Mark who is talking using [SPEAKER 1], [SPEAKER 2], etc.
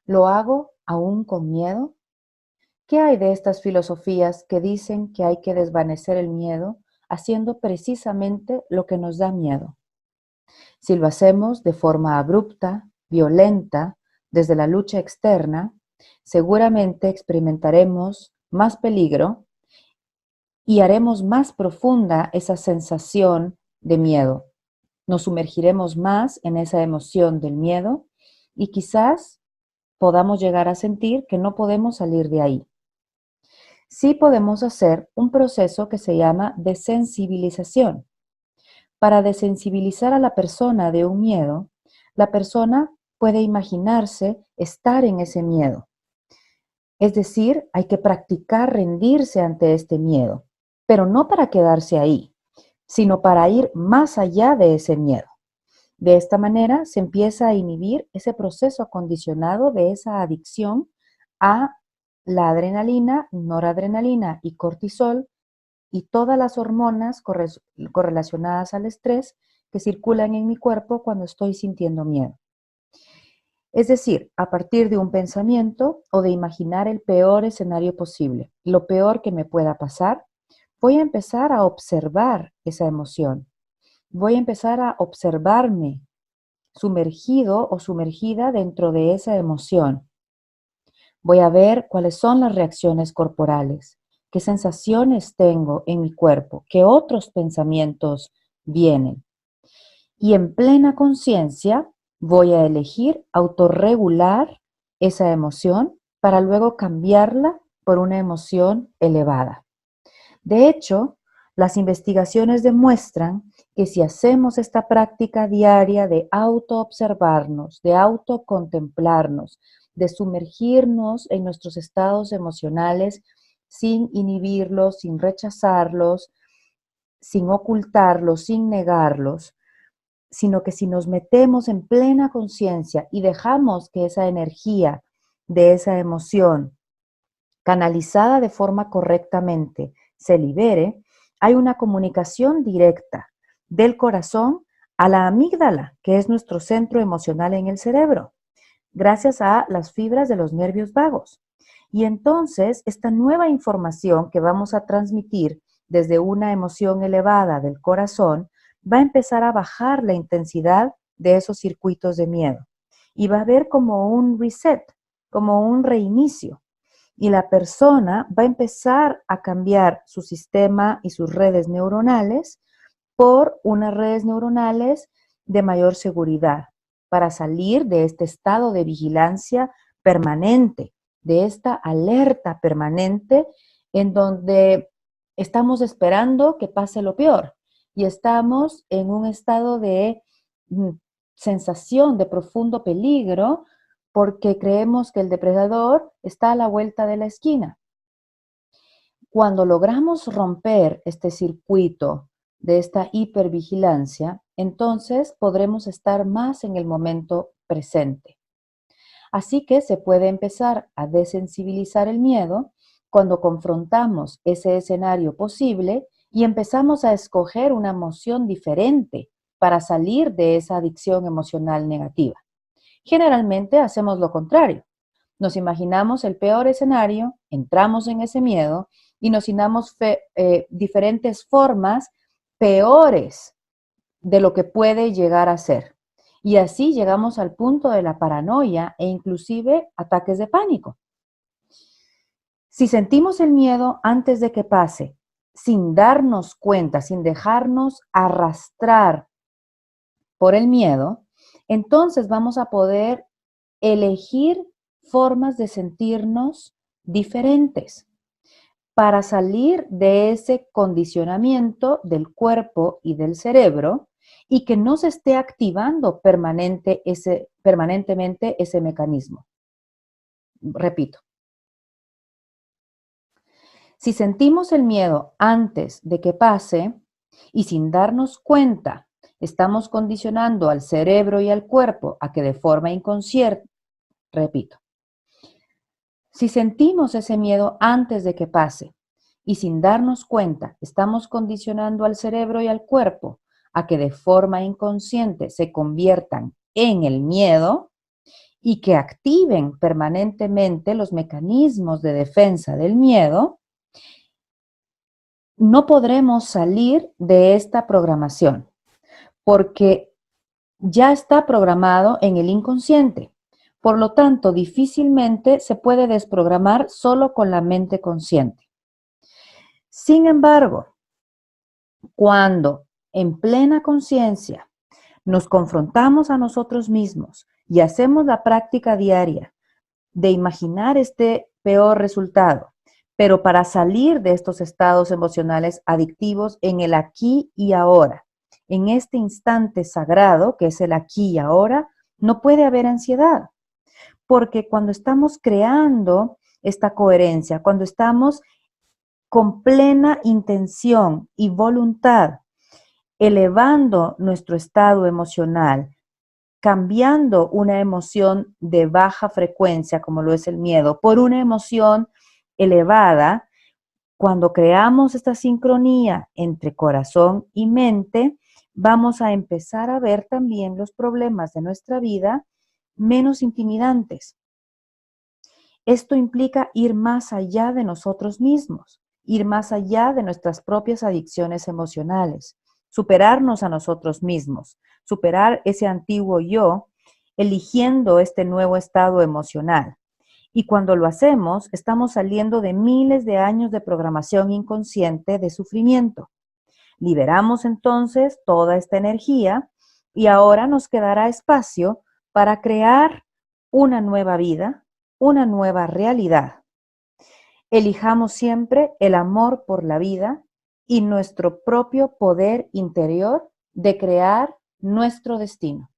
[SPEAKER 1] ¿Lo hago aún con miedo? ¿Qué hay de estas filosofías que dicen que hay que desvanecer el miedo haciendo precisamente lo que nos da miedo? Si lo hacemos de forma abrupta, violenta, desde la lucha externa, seguramente experimentaremos más peligro y haremos más profunda esa sensación de miedo. Nos sumergiremos más en esa emoción del miedo y quizás podamos llegar a sentir que no podemos salir de ahí. Sí podemos hacer un proceso que se llama desensibilización. Para desensibilizar a la persona de un miedo, la persona puede imaginarse estar en ese miedo. Es decir, hay que practicar rendirse ante este miedo, pero no para quedarse ahí, sino para ir más allá de ese miedo. De esta manera se empieza a inhibir ese proceso condicionado de esa adicción a la adrenalina, noradrenalina y cortisol y todas las hormonas correlacionadas al estrés que circulan en mi cuerpo cuando estoy sintiendo miedo. Es decir, a partir de un pensamiento o de imaginar el peor escenario posible, lo peor que me pueda pasar, voy a empezar a observar esa emoción. Voy a empezar a observarme sumergido o sumergida dentro de esa emoción. Voy a ver cuáles son las reacciones corporales, qué sensaciones tengo en mi cuerpo, qué otros pensamientos vienen. Y en plena conciencia voy a elegir autorregular esa emoción para luego cambiarla por una emoción elevada. De hecho, las investigaciones demuestran que si hacemos esta práctica diaria de autoobservarnos, de autocontemplarnos, de sumergirnos en nuestros estados emocionales sin inhibirlos, sin rechazarlos, sin ocultarlos, sin negarlos, sino que si nos metemos en plena conciencia y dejamos que esa energía de esa emoción canalizada de forma correctamente se libere, hay una comunicación directa del corazón a la amígdala, que es nuestro centro emocional en el cerebro, gracias a las fibras de los nervios vagos. Y entonces, esta nueva información que vamos a transmitir desde una emoción elevada del corazón va a empezar a bajar la intensidad de esos circuitos de miedo. Y va a haber como un reset, como un reinicio. Y la persona va a empezar a cambiar su sistema y sus redes neuronales por unas redes neuronales de mayor seguridad para salir de este estado de vigilancia permanente, de esta alerta permanente en donde estamos esperando que pase lo peor y estamos en un estado de sensación de profundo peligro porque creemos que el depredador está a la vuelta de la esquina. Cuando logramos romper este circuito de esta hipervigilancia, entonces podremos estar más en el momento presente. Así que se puede empezar a desensibilizar el miedo cuando confrontamos ese escenario posible y empezamos a escoger una emoción diferente para salir de esa adicción emocional negativa. Generalmente hacemos lo contrario. Nos imaginamos el peor escenario, entramos en ese miedo y nos imaginamos diferentes formas peores de lo que puede llegar a ser. Y así llegamos al punto de la paranoia e inclusive ataques de pánico. Si sentimos el miedo antes de que pase, sin darnos cuenta, sin dejarnos arrastrar por el miedo, entonces vamos a poder elegir formas de sentirnos diferentes para salir de ese condicionamiento del cuerpo y del cerebro y que no se esté activando permanentemente ese mecanismo. Repito, si sentimos el miedo antes de que pase y sin darnos cuenta estamos condicionando al cerebro y al cuerpo a que de forma inconsciente, repito, si sentimos ese miedo antes de que pase y sin darnos cuenta estamos condicionando al cerebro y al cuerpo a que de forma inconsciente se conviertan en el miedo, y que activen permanentemente los mecanismos de defensa del miedo, no podremos salir de esta programación porque ya está programado en el inconsciente. Por lo tanto, difícilmente se puede desprogramar solo con la mente consciente. Sin embargo, cuando en plena conciencia nos confrontamos a nosotros mismos y hacemos la práctica diaria de imaginar este peor resultado, pero para salir de estos estados emocionales adictivos en el aquí y ahora, en este instante sagrado que es el aquí y ahora, no puede haber ansiedad, porque cuando estamos creando esta coherencia, cuando estamos con plena intención y voluntad, elevando nuestro estado emocional, cambiando una emoción de baja frecuencia, como lo es el miedo, por una emoción elevada, cuando creamos esta sincronía entre corazón y mente, vamos a empezar a ver también los problemas de nuestra vida menos intimidantes. Esto implica ir más allá de nosotros mismos, ir más allá de nuestras propias adicciones emocionales, superarnos a nosotros mismos, superar ese antiguo yo, eligiendo este nuevo estado emocional. Y cuando lo hacemos, estamos saliendo de miles de años de programación inconsciente de sufrimiento. Liberamos entonces toda esta energía y ahora nos quedará espacio para crear una nueva vida, una nueva realidad. Elijamos siempre el amor por la vida y nuestro propio poder interior de crear nuestro destino.